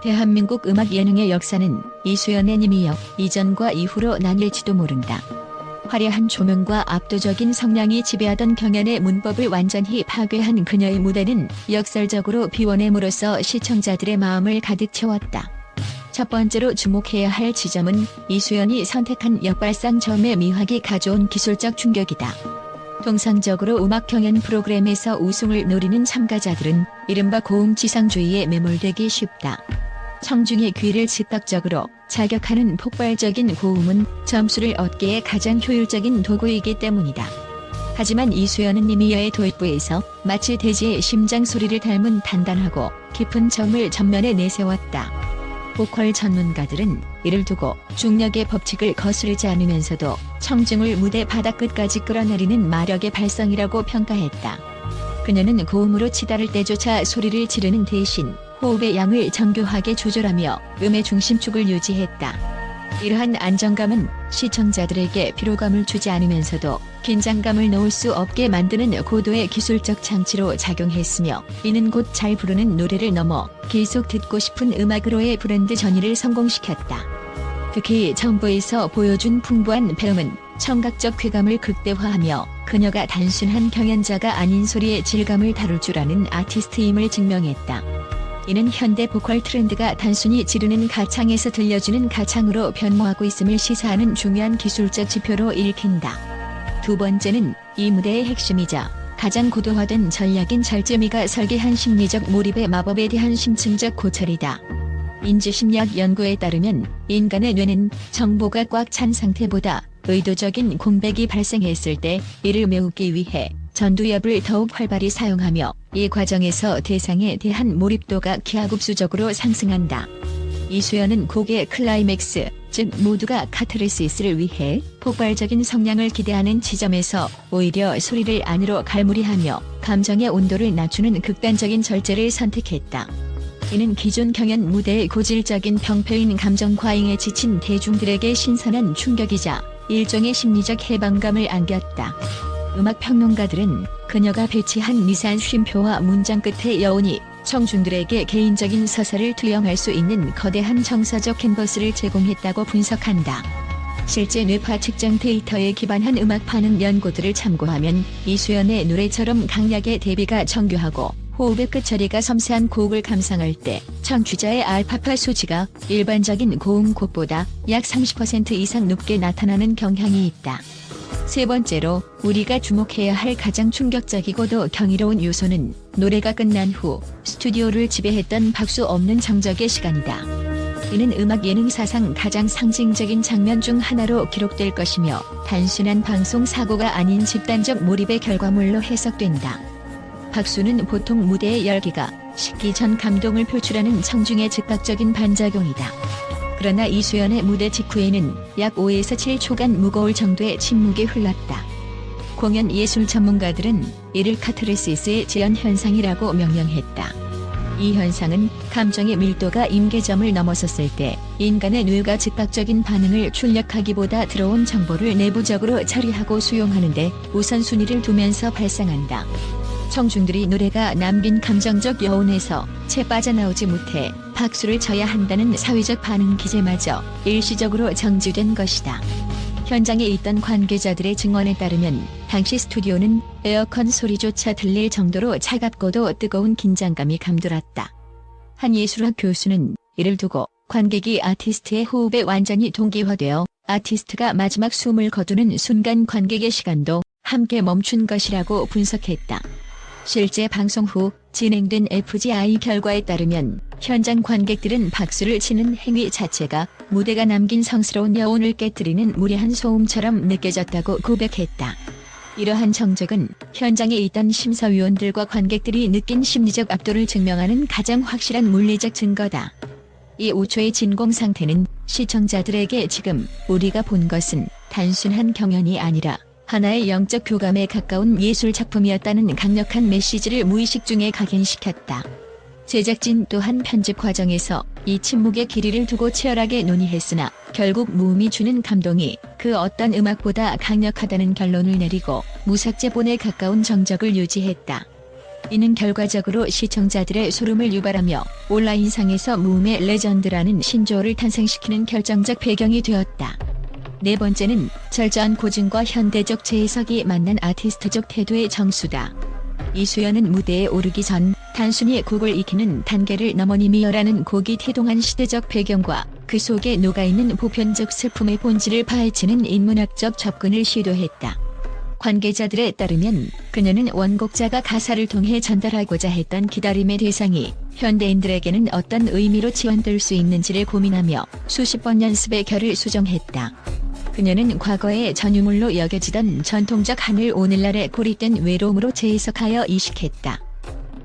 대한민국 음악 예능의 역사는 이수연의 님이역 이전과 이후로 나뉠지도 모른다. 화려한 조명과 압도적인 성량이 지배하던 경연의 문법을 완전히 파괴한 그녀의 무대는 역설적으로 비워냄으로써 시청자들의 마음을 가득 채웠다. 첫 번째로 주목해야 할 지점은 이수연이 선택한 역발상점의 미학이 가져온 기술적 충격이다. 통상적으로 음악 경연 프로그램에서 우승을 노리는 참가자들은 이른바 고음지상주의에 매몰되기 쉽다. 청중의 귀를 즉각적으로 자극하는 폭발적인 고음은 점수를 얻기에 가장 효율적인 도구이기 때문이다. 하지만 이수연은 님이여의 도입부에서 마치 돼지의 심장 소리를 닮은 단단하고 깊은 점을 전면에 내세웠다. 보컬 전문가들은 이를 두고 중력의 법칙을 거스르지 않으면서도 청중을 무대 바닥 끝까지 끌어내리는 마력의 발성이라고 평가했다. 그녀는 고음으로 치달을 때조차 소리를 지르는 대신 호흡의 양을 정교하게 조절하며 음의 중심축을 유지했다. 이러한 안정감은 시청자들에게 피로감을 주지 않으면서도 긴장감을 놓을 수 없게 만드는 고도의 기술적 장치로 작용했으며, 이는 곧 잘 부르는 노래를 넘어 계속 듣고 싶은 음악으로의 브랜드 전이를 성공시켰다. 특히 정부에서 보여준 풍부한 배음은 청각적 쾌감을 극대화하며 그녀가 단순한 경연자가 아닌 소리의 질감을 다룰 줄 아는 아티스트임을 증명했다. 이는 현대 보컬 트렌드가 단순히 지르는 가창에서 들려주는 가창으로 변모하고 있음을 시사하는 중요한 기술적 지표로 읽힌다. 두 번째는 이 무대의 핵심이자 가장 고도화된 전략인 절제미가 설계한 심리적 몰입의 마법에 대한 심층적 고찰이다. 인지심리학 연구에 따르면 인간의 뇌는 정보가 꽉 찬 상태보다 의도적인 공백이 발생했을 때 이를 메우기 위해 전두엽을 더욱 활발히 사용하며, 이 과정에서 대상에 대한 몰입도가 기하급수적으로 상승한다. 이수연은 곡의 클라이맥스, 즉 모두가 카타르시스를 위해 폭발적인 성량을 기대하는 지점에서 오히려 소리를 안으로 갈무리하며 감정의 온도를 낮추는 극단적인 절제를 선택했다. 이는 기존 경연 무대의 고질적인 병폐인 감정 과잉에 지친 대중들에게 신선한 충격이자 일종의 심리적 해방감을 안겼다. 음악 평론가들은 그녀가 배치한 미세한 쉼표와 문장 끝의 여운이 청중들에게 개인적인 서사를 투영할 수 있는 거대한 정서적 캔버스를 제공했다고 분석한다. 실제 뇌파 측정 데이터에 기반한 음악 반응 연구들을 참고하면 이수연의 노래처럼 강약의 대비가 정교하고 호흡의 끝처리가 섬세한 곡을 감상할 때 청취자의 알파파 수치가 일반적인 고음 곡보다 약 30% 이상 높게 나타나는 경향이 있다. 세 번째로 우리가 주목해야 할 가장 충격적이고도 경이로운 요소는 노래가 끝난 후 스튜디오를 지배했던 박수 없는 정적의 시간이다. 이는 음악 예능 사상 가장 상징적인 장면 중 하나로 기록될 것이며, 단순한 방송 사고가 아닌 집단적 몰입의 결과물로 해석된다. 박수는 보통 무대의 열기가 식기 전 감동을 표출하는 청중의 즉각적인 반작용이다. 그러나 이수연의 무대 직후에는 약 5에서 7초간 무거울 정도의 침묵이 흘렀다. 공연 예술 전문가들은 이를 카타르시스의 재현 현상이라고 명명했다. 이 현상은 감정의 밀도가 임계점을 넘어섰을 때 인간의 뇌가 즉각적인 반응을 출력하기보다 들어온 정보를 내부적으로 처리하고 수용하는 데 우선순위를 두면서 발생한다. 청중들이 노래가 남긴 감정적 여운에서 채 빠져나오지 못해 박수를 쳐야 한다는 사회적 반응 기제마저 일시적으로 정지된 것이다. 현장에 있던 관계자들의 증언에 따르면 당시 스튜디오는 에어컨 소리조차 들릴 정도로 차갑고도 뜨거운 긴장감이 감돌았다. 한 예술학 교수는 이를 두고 관객이 아티스트의 호흡에 완전히 동기화되어 아티스트가 마지막 숨을 거두는 순간 관객의 시간도 함께 멈춘 것이라고 분석했다. 실제 방송 후 진행된 FGI 결과에 따르면 현장 관객들은 박수를 치는 행위 자체가 무대가 남긴 성스러운 여운을 깨뜨리는 무례한 소음처럼 느껴졌다고 고백했다. 이러한 정적은 현장에 있던 심사위원들과 관객들이 느낀 심리적 압도를 증명하는 가장 확실한 물리적 증거다. 이 5초의 진공 상태는 시청자들에게 지금 우리가 본 것은 단순한 경연이 아니라 하나의 영적 교감에 가까운 예술 작품이었다는 강력한 메시지를 무의식 중에 각인시켰다. 제작진 또한 편집 과정에서 이 침묵의 길이를 두고 치열하게 논의했으나 결국 무음이 주는 감동이 그 어떤 음악보다 강력하다는 결론을 내리고 무삭제본에 가까운 정적을 유지했다. 이는 결과적으로 시청자들의 소름을 유발하며 온라인상에서 무음의 레전드라는 신조어를 탄생시키는 결정적 배경이 되었다. 네 번째는 철저한 고증과 현대적 재해석이 만난 아티스트적 태도의 정수다. 이수연은 무대에 오르기 전 단순히 곡을 익히는 단계를 넘어 님이여라는 곡이 태동한 시대적 배경과 그 속에 녹아있는 보편적 슬픔의 본질을 파헤치는 인문학적 접근을 시도했다. 관계자들에 따르면 그녀는 원곡자가 가사를 통해 전달하고자 했던 기다림의 대상이 현대인들에게는 어떤 의미로 지원될 수 있는지를 고민하며 수십 번 연습의 결을 수정했다. 그녀는 과거의 전유물로 여겨지던 전통적 한을 오늘날의 고립된 외로움으로 재해석하여 이식했다.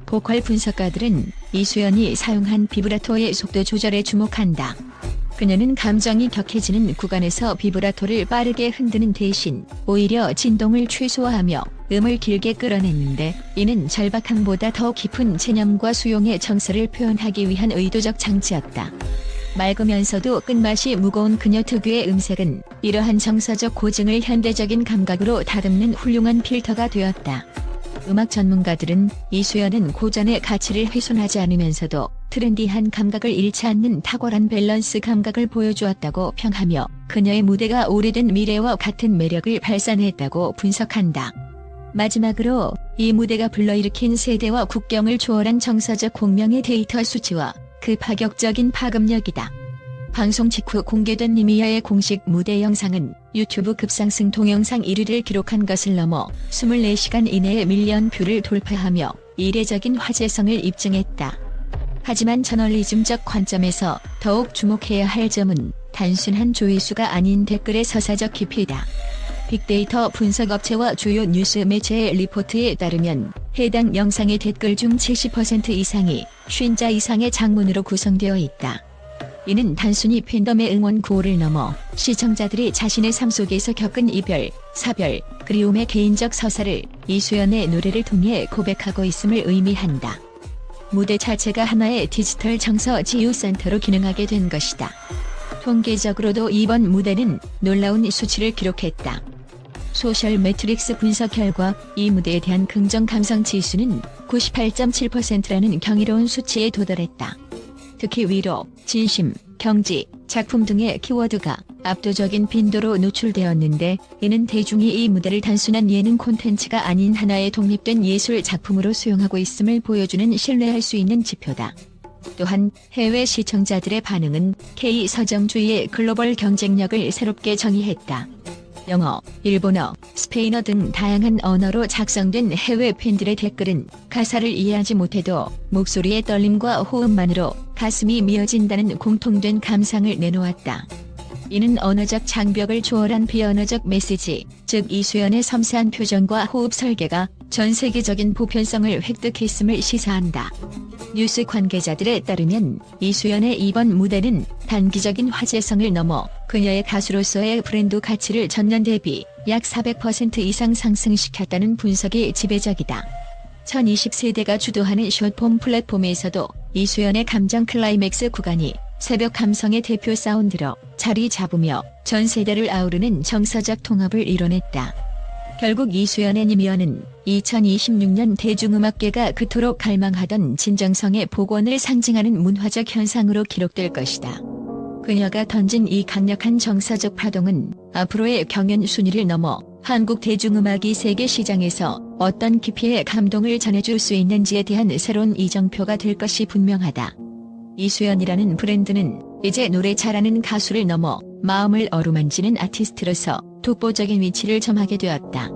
보컬 분석가들은 이수연이 사용한 비브라토의 속도 조절에 주목한다. 그녀는 감정이 격해지는 구간에서 비브라토를 빠르게 흔드는 대신 오히려 진동을 최소화하며 음을 길게 끌어냈는데, 이는 절박함보다 더 깊은 체념과 수용의 정서를 표현하기 위한 의도적 장치였다. 맑으면서도 끝맛이 무거운 그녀 특유의 음색은 이러한 정서적 고증을 현대적인 감각으로 다듬는 훌륭한 필터가 되었다. 음악 전문가들은 이수연은 고전의 가치를 훼손하지 않으면서도 트렌디한 감각을 잃지 않는 탁월한 밸런스 감각을 보여주었다고 평하며, 그녀의 무대가 오래된 미래와 같은 매력을 발산했다고 분석한다. 마지막으로 이 무대가 불러일으킨 세대와 국경을 초월한 정서적 공명의 데이터 수치와 그 파격적인 파급력이다. 방송 직후 공개된 님이여의 공식 무대 영상은 유튜브 급상승 동영상 1위를 기록한 것을 넘어 24시간 이내에 밀리언 뷰를 돌파하며 이례적인 화제성을 입증했다. 하지만 저널리즘적 관점에서 더욱 주목해야 할 점은 단순한 조회수가 아닌 댓글의 서사적 깊이다. 빅데이터 분석업체와 주요 뉴스 매체의 리포트에 따르면 해당 영상의 댓글 중 70% 이상이 50자 이상의 장문으로 구성되어 있다. 이는 단순히 팬덤의 응원 구호를 넘어 시청자들이 자신의 삶 속에서 겪은 이별, 사별, 그리움의 개인적 서사를 이수연의 노래를 통해 고백하고 있음을 의미한다. 무대 자체가 하나의 디지털 정서 치유센터로 기능하게 된 것이다. 통계적으로도 이번 무대는 놀라운 수치를 기록했다. 소셜 매트릭스 분석 결과 이 무대에 대한 긍정 감성 지수는 98.7%라는 경이로운 수치에 도달했다. 특히 위로, 진심, 경지, 작품 등의 키워드가 압도적인 빈도로 노출되었는데, 이는 대중이 이 무대를 단순한 예능 콘텐츠가 아닌 하나의 독립된 예술 작품으로 수용하고 있음을 보여주는 신뢰할 수 있는 지표다. 또한 해외 시청자들의 반응은 K 서정주의의 글로벌 경쟁력을 새롭게 정의했다. 영어, 일본어, 스페인어 등 다양한 언어로 작성된 해외 팬들의 댓글은 가사를 이해하지 못해도 목소리의 떨림과 호흡만으로 가슴이 미어진다는 공통된 감상을 내놓았다. 이는 언어적 장벽을 초월한 비언어적 메시지, 즉 이수연의 섬세한 표정과 호흡 설계가 전 세계적인 보편성을 획득했음을 시사한다. 뉴스 관계자들에 따르면 이수연의 이번 무대는 단기적인 화제성을 넘어 그녀의 가수로서의 브랜드 가치를 전년 대비 약 400% 이상 상승시켰다는 분석이 지배적이다. 1020세대가 주도하는 숏폼 플랫폼에서도 이수연의 감정 클라이맥스 구간이 새벽 감성의 대표 사운드로 자리 잡으며 전 세대를 아우르는 정서적 통합을 이뤄냈다. 결국 이수연의 님이여는 2026년 대중음악계가 그토록 갈망하던 진정성의 복원을 상징하는 문화적 현상으로 기록될 것이다. 그녀가 던진 이 강력한 정서적 파동은 앞으로의 경연 순위를 넘어 한국 대중음악이 세계 시장에서 어떤 깊이의 감동을 전해줄 수 있는지에 대한 새로운 이정표가 될 것이 분명하다. 이수연이라는 브랜드는 이제 노래 잘하는 가수를 넘어 마음을 어루만지는 아티스트로서 독보적인 위치를 점하게 되었다.